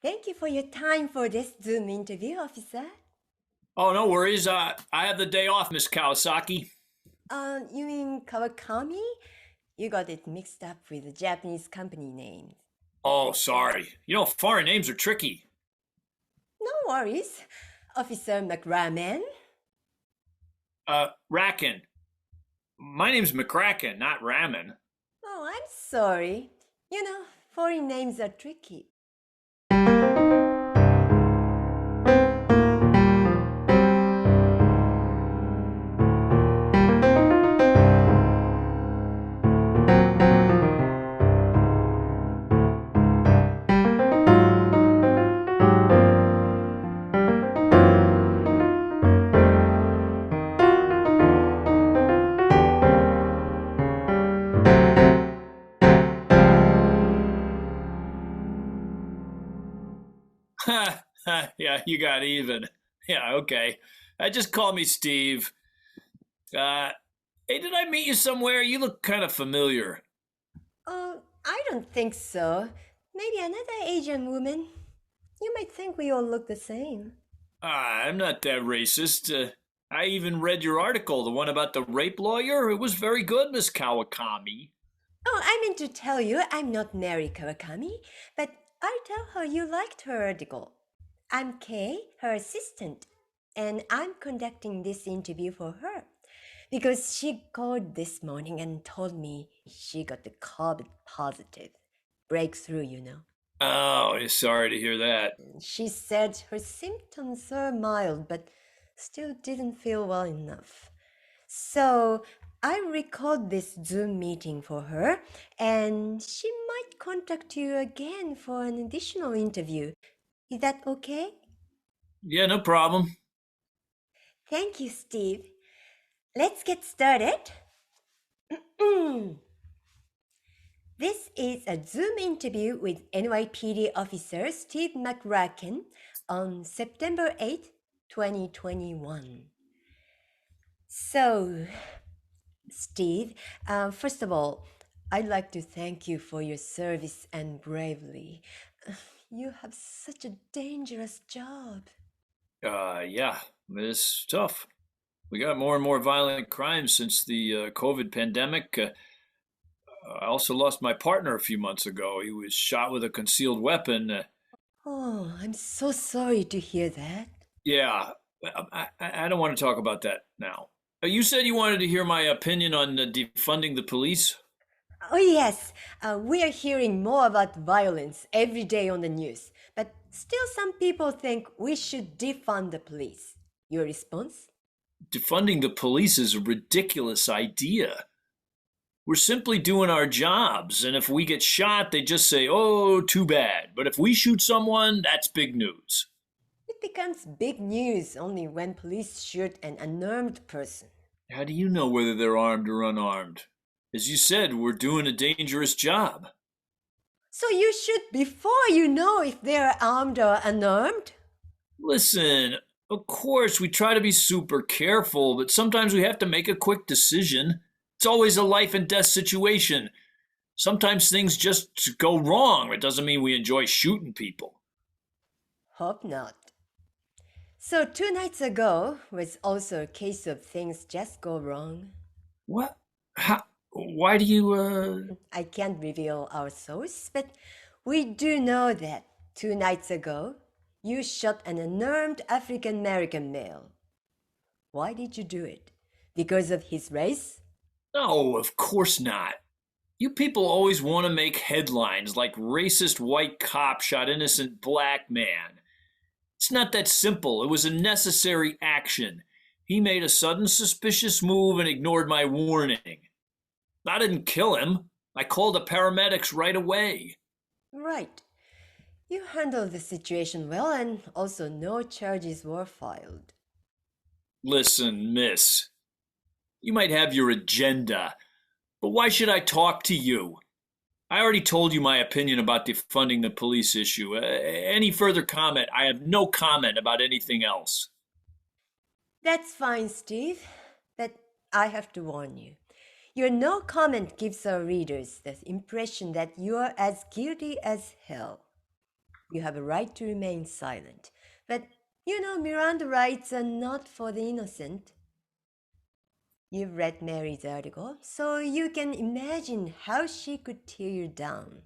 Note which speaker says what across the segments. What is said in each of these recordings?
Speaker 1: Thank you for your time for this Zoom interview, officer.
Speaker 2: Oh, no worries. I have the day off, Miss Kawasaki.
Speaker 1: You mean Kawakami? You got it mixed up with the Japanese company names.
Speaker 2: Oh, sorry. Foreign names are tricky.
Speaker 1: No worries, Officer McRaman.
Speaker 2: Racken. My name's McCracken, not Ramen.
Speaker 1: Oh, I'm sorry. Foreign names are tricky.
Speaker 2: Ha, ha, yeah, you got even. Yeah, okay. Just call me Steve. Uh, hey, did I meet you somewhere? You look kind of familiar.
Speaker 1: Oh, I don't think so. Maybe another Asian woman. You might think we all look the same.
Speaker 2: I'm not that racist. I even read your article, the one about the rape lawyer. It was very good, Miss Kawakami.
Speaker 1: Oh, I meant to tell you I'm not Mary Kawakami, but I tell her you liked her article. I'm Kay, her assistant, and I'm conducting this interview for her because she called this morning and told me she got the COVID positive. Breakthrough.
Speaker 2: Oh, sorry to hear that.
Speaker 1: She said her symptoms are mild, but still didn't feel well enough. So I recorded this Zoom meeting for her, and she might contact you again for an additional interview. Is that okay?
Speaker 2: Yeah, no problem.
Speaker 1: Thank you, Steve. Let's get started. This is a Zoom interview with NYPD officer Steve McRacken on September 8, 2021. So, Steve, first of all, I'd like to thank you for your service and bravery. You have such a dangerous job.
Speaker 2: Yeah, it's tough. We got more and more violent crimes since the COVID pandemic. I also lost my partner a few months ago. He was shot with a concealed weapon.
Speaker 1: Oh, I'm so sorry to hear that.
Speaker 2: Yeah, I don't want to talk about that now. You said you wanted to hear my opinion on defunding the police?
Speaker 1: Oh, yes, we are hearing more about violence every day on the news, but still, some people think we should defund the police. Your response?
Speaker 2: Defunding the police is a ridiculous idea. We're simply doing our jobs, and if we get shot, they just say, oh, too bad. But if we shoot someone, that's big news.
Speaker 1: It becomes big news only when police shoot an unarmed person.
Speaker 2: How do you know whether they're armed or unarmed? As you said, we're doing a dangerous job.
Speaker 1: So you shoot before you know if they're armed or unarmed?
Speaker 2: Listen, of course, we try to be super careful, but sometimes we have to make a quick decision. It's always a life and death situation. Sometimes things just go wrong. It doesn't mean we enjoy shooting people.
Speaker 1: Hope not. So 2 nights ago was also a case of things just go wrong.
Speaker 2: What? How? Why do you,
Speaker 1: I can't reveal our source, but we do know that 2 nights ago you shot an unarmed African American male. Why did you do it? Because of his race?
Speaker 2: No, of course not. You people always want to make headlines like racist white cop shot innocent black man. It's not that simple. It was a necessary action. He made a sudden suspicious move and ignored my warning. I didn't kill him. I called the paramedics right away.
Speaker 1: Right. You handled the situation well, and also no charges were filed.
Speaker 2: Listen, miss, you might have your agenda, but why should I talk to you? I already told you my opinion about defunding the police issue. Any further comment? I have no comment about anything else.
Speaker 1: That's fine, Steve, but I have to warn you. Your no comment gives our readers the impression that you are as guilty as hell. You have a right to remain silent. But you know, Miranda rights are not for the innocent. You've read Mary's article, so you can imagine how she could tear you down.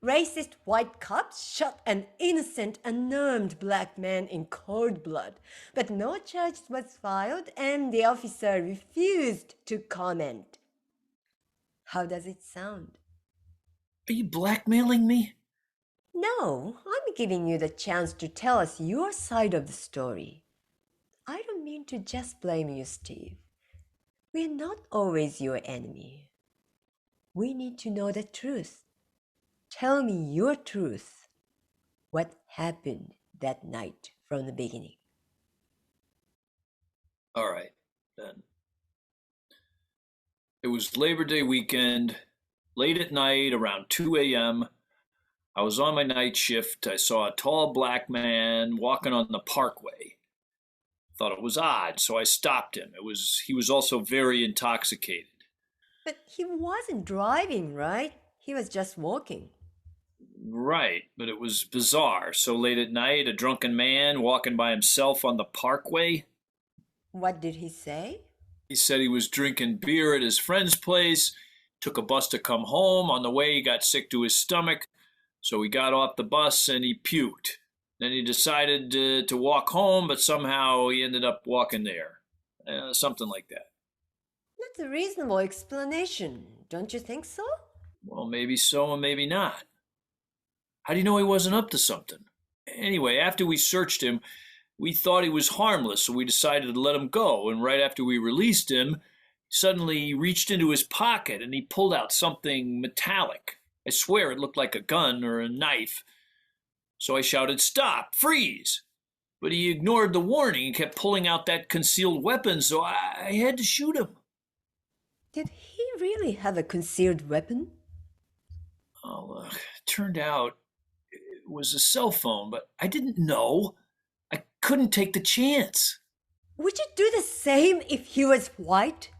Speaker 1: Racist white cops shot an innocent, unarmed black man in cold blood, but no charge was filed and the officer refused to comment. How does it sound?
Speaker 2: Are you blackmailing me?
Speaker 1: No, I'm giving you the chance to tell us your side of the story. I don't mean to just blame you, Steve. We're not always your enemy. We need to know the truth. Tell me your truth. What happened that night from the beginning?
Speaker 2: All right, then. It was Labor Day weekend, late at night, around 2 a.m. I was on my night shift. I saw a tall black man walking on the parkway. Thought it was odd, so I stopped him. He was also very intoxicated.
Speaker 1: But he wasn't driving, right? He was just walking.
Speaker 2: Right, but it was bizarre. So late at night, a drunken man walking by himself on the parkway.
Speaker 1: What did he say?
Speaker 2: He said he was drinking beer at his friend's place, took a bus to come home. On the way, he got sick to his stomach, so he got off the bus and he puked. Then he decided to walk home, but somehow he ended up walking there. Something like that.
Speaker 1: That's a reasonable explanation, don't you think so?
Speaker 2: Well, maybe so and maybe not. How do you know he wasn't up to something? Anyway, after we searched him, we thought he was harmless, so we decided to let him go. And right after we released him, suddenly he reached into his pocket and he pulled out something metallic. I swear it looked like a gun or a knife. So I shouted, "Stop! Freeze!" But he ignored the warning and kept pulling out that concealed weapon, so I had to shoot him.
Speaker 1: Did he really have a concealed weapon?
Speaker 2: Oh, turned out it was a cell phone, but I didn't know. I couldn't take the chance.
Speaker 1: Would you do the same if he was white?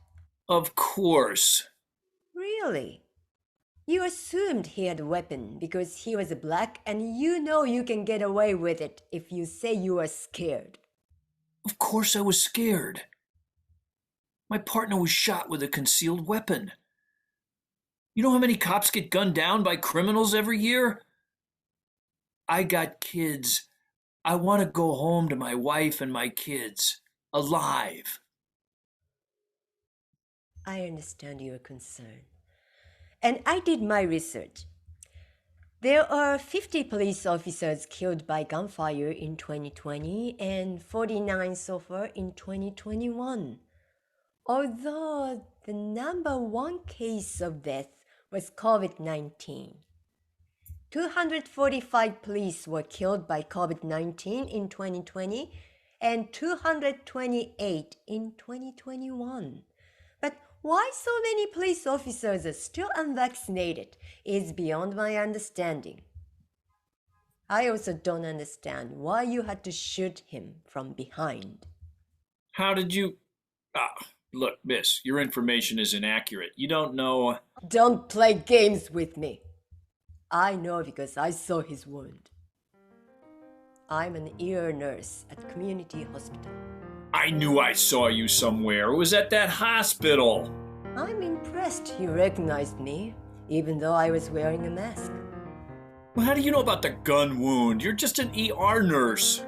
Speaker 2: Of course.
Speaker 1: Really? You assumed he had a weapon because he was black and you know you can get away with it if you say you are scared.
Speaker 2: Of course I was scared. My partner was shot with a concealed weapon. You know how many cops get gunned down by criminals every year? I got kids. I want to go home to my wife and my kids, alive.
Speaker 1: I understand your concern. And I did my research. There are 50 police officers killed by gunfire in 2020 and 49 so far in 2021. Although the number one case of death was COVID-19. 245 police were killed by COVID-19 in 2020 and 228 in 2021. But why so many police officers are still unvaccinated is beyond my understanding. I also don't understand why you had to shoot him from behind.
Speaker 2: How did you... Look, miss, your information is inaccurate. You don't know...
Speaker 1: Don't play games with me. I know because I saw his wound. I'm an ear nurse at community hospital.
Speaker 2: I knew I saw you somewhere. It was at that hospital.
Speaker 1: I'm impressed you recognized me, even though I was wearing a mask.
Speaker 2: Well, how do you know about the gun wound? You're just an ER nurse.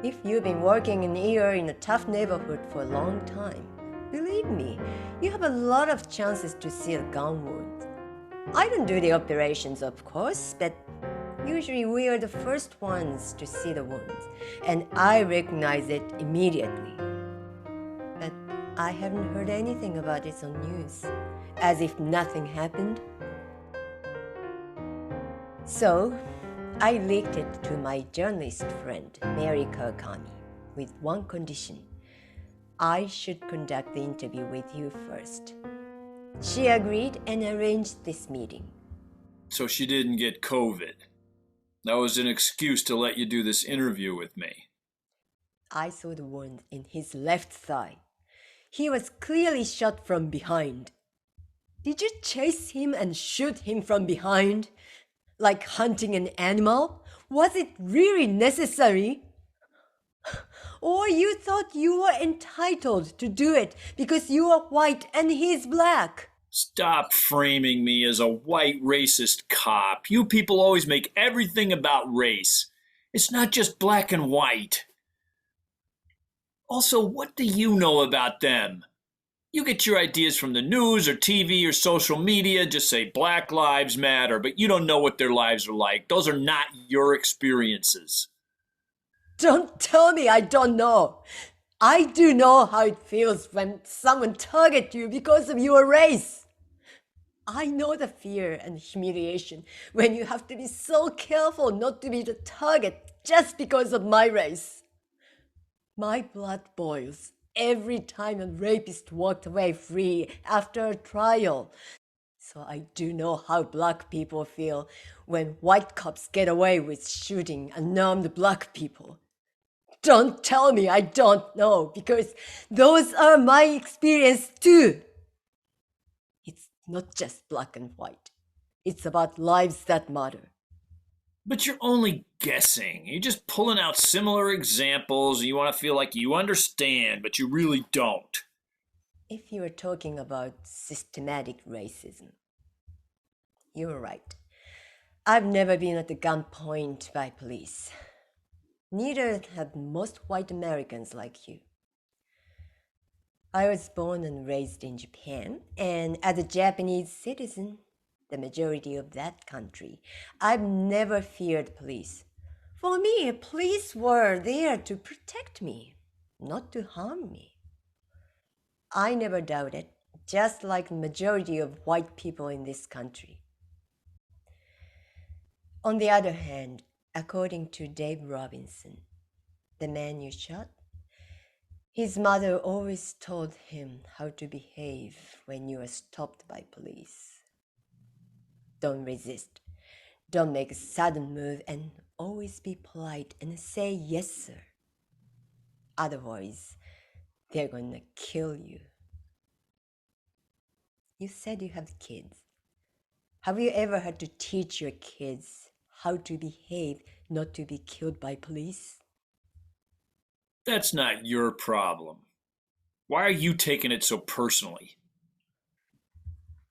Speaker 1: If you've been working in ER in a tough neighborhood for a long time, believe me, you have a lot of chances to see a gun wound. I don't do the operations, of course, but usually we are the first ones to see the wounds, and I recognize it immediately. But I haven't heard anything about it on news, as if nothing happened. So, I leaked it to my journalist friend, Mary Kawakami, with one condition. I should conduct the interview with you first. She agreed and arranged this meeting.
Speaker 2: So she didn't get COVID. That was an excuse to let you do this interview with me.
Speaker 1: I saw the wound in his left thigh. He was clearly shot from behind. Did you chase him and shoot him from behind? Like hunting an animal? Was it really necessary? Or you thought you were entitled to do it because you are white and he's black?
Speaker 2: Stop framing me as a white racist cop. You people always make everything about race. It's not just black and white. Also, what do you know about them? You get your ideas from the news or TV or social media, just say Black Lives Matter, but you don't know what their lives are like. Those are not your experiences.
Speaker 1: Don't tell me I don't know. I do know how it feels when someone targets you because of your race. I know the fear and humiliation when you have to be so careful not to be the target just because of my race. My blood boils every time a rapist walked away free after a trial. So I do know how black people feel when white cops get away with shooting unarmed black people. Don't tell me I don't know, because those are my experience too. It's not just black and white. It's about lives that matter.
Speaker 2: But you're only guessing. You're just pulling out similar examples and you want to feel like you understand, but you really don't.
Speaker 1: If you are talking about systematic racism, you're right. I've never been at the gunpoint by police. Neither have most white Americans like you. I was born and raised in Japan, and as a Japanese citizen, the majority of that country, I've never feared police. For me, police were there to protect me, not to harm me. I never doubted, just like the majority of white people in this country. On the other hand, according to Dave Robinson, the man you shot, his mother always told him how to behave when you are stopped by police. Don't resist. Don't make a sudden move, and always be polite and say yes, sir. Otherwise, they're gonna kill you. You said you have kids. Have you ever had to teach your kids how to behave not to be killed by police?
Speaker 2: That's not your problem. Why are you taking it so personally?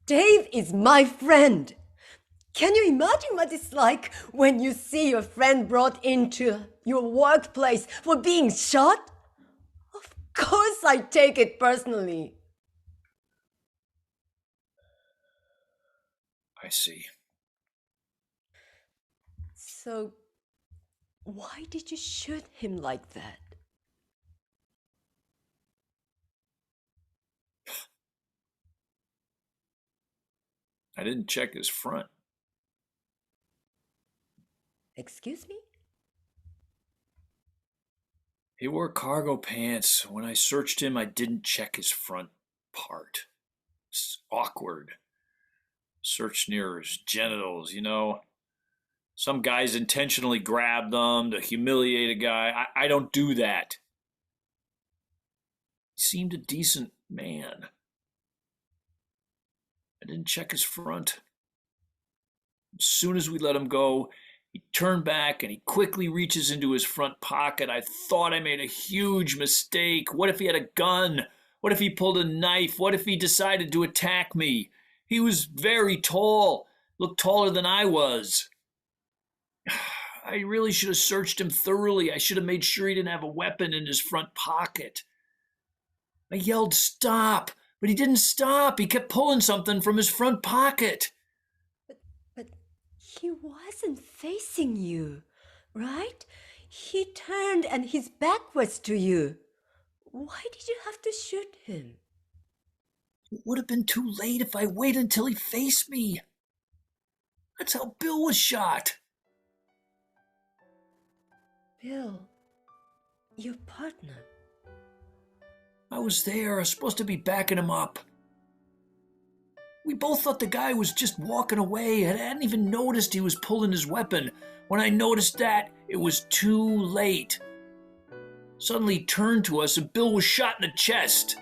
Speaker 1: Dave is my friend. Can you imagine what it's like when you see your friend brought into your workplace for being shot? Of course, I take it personally.
Speaker 2: I see.
Speaker 1: So, why did you shoot him like that?
Speaker 2: I didn't check his front.
Speaker 1: Excuse me?
Speaker 2: He wore cargo pants. When I searched him, I didn't check his front part. It's awkward. Search near his genitals, you know? Some guys intentionally grab them to humiliate a guy. I don't do that. He seemed a decent man. I didn't check his front. As soon as we let him go, he turned back and he quickly reaches into his front pocket. I thought I made a huge mistake. What if he had a gun? What if he pulled a knife? What if he decided to attack me? He was very tall, looked taller than I was. I really should have searched him thoroughly. I should have made sure he didn't have a weapon in his front pocket. I yelled, "Stop!" But he didn't stop. He kept pulling something from his front pocket.
Speaker 1: But he wasn't facing you, right? He turned and his back was to you. Why did you have to shoot him?
Speaker 2: It would have been too late if I waited until he faced me. That's how Bill was shot.
Speaker 1: Bill, your partner.
Speaker 2: I was there. I was supposed to be backing him up. We both thought the guy was just walking away. I hadn't even noticed he was pulling his weapon. When I noticed that, it was too late. Suddenly he turned to us and Bill was shot in the chest.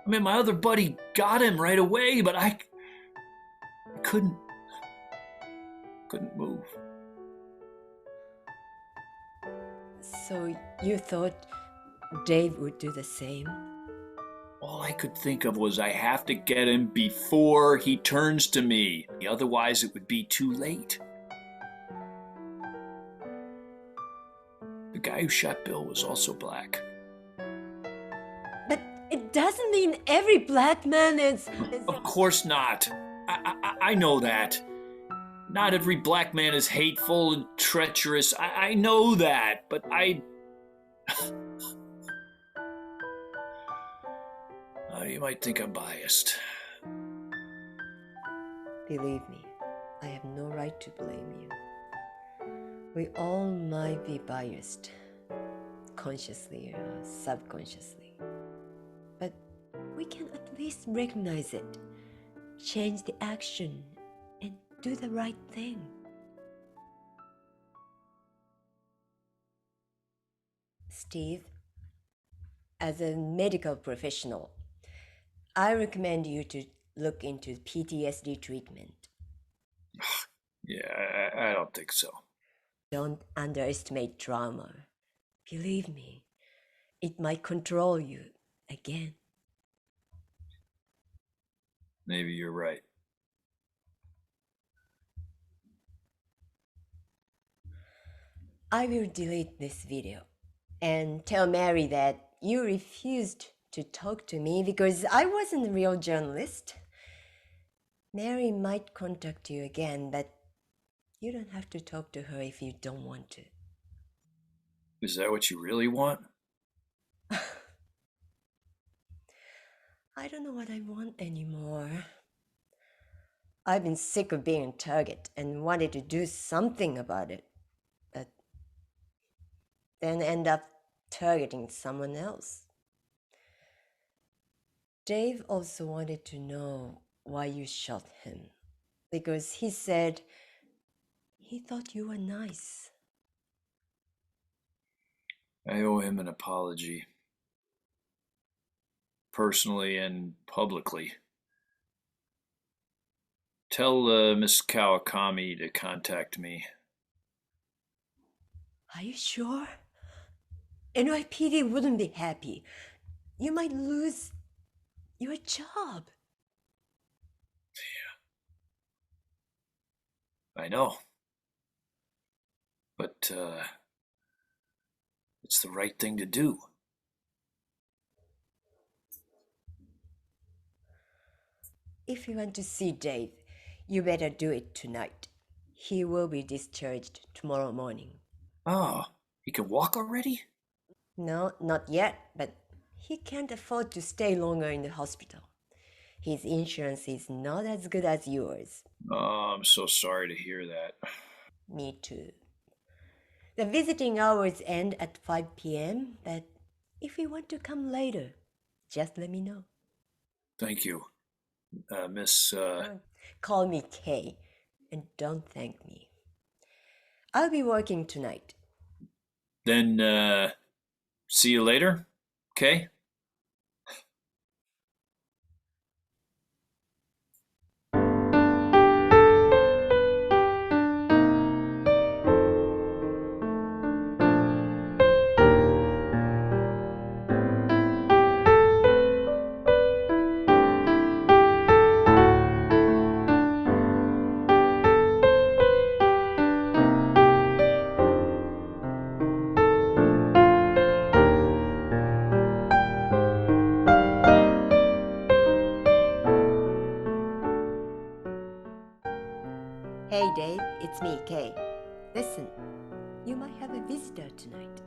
Speaker 2: I mean, my other buddy got him right away, but I couldn't. Couldn't move.
Speaker 1: So you thought Dave would do the same?
Speaker 2: All I could think of was I have to get him before he turns to me. Otherwise, it would be too late. The guy who shot Bill was also black.
Speaker 1: But it doesn't mean every black man is...
Speaker 2: Of course not. I know that. Not every black man is hateful and treacherous. I know that, but you might think I'm biased.
Speaker 1: Believe me, I have no right to blame you. We all might be biased, consciously or subconsciously. But we can at least recognize it, change the action, and do the right thing. Steve, as a medical professional, I recommend you to look into PTSD treatment.
Speaker 2: Yeah, I don't think so.
Speaker 1: Don't underestimate trauma. Believe me, it might control you again.
Speaker 2: Maybe you're right.
Speaker 1: I will delete this video and tell Mary that you refused to talk to me because I wasn't a real journalist. Mary might contact you again, but you don't have to talk to her if you don't want to.
Speaker 2: Is that what you really want?
Speaker 1: I don't know what I want anymore. I've been sick of being a target and wanted to do something about it, but then end up targeting someone else. Dave also wanted to know why you shot him, because he said he thought you were nice.
Speaker 2: I owe him an apology. Personally and publicly. Tell Miss Kawakami to contact me.
Speaker 1: Are you sure? NYPD wouldn't be happy. You might lose your job.
Speaker 2: I know. But it's the right thing to do.
Speaker 1: If you want to see Dave, you better do it tonight. He will be discharged tomorrow morning.
Speaker 2: Oh, he can walk already?
Speaker 1: No, not yet, but he can't afford to stay longer in the hospital. His insurance is not as good as yours.
Speaker 2: Oh, I'm so sorry to hear that.
Speaker 1: Me too. The visiting hours end at 5 p.m., but if you want to come later, just let me know.
Speaker 2: Thank you. Miss,
Speaker 1: Call me Kay, and don't thank me. I'll be working tonight.
Speaker 2: Then, see you later, okay?
Speaker 1: Hey Dave, it's me, Kay. Listen, you might have a visitor tonight.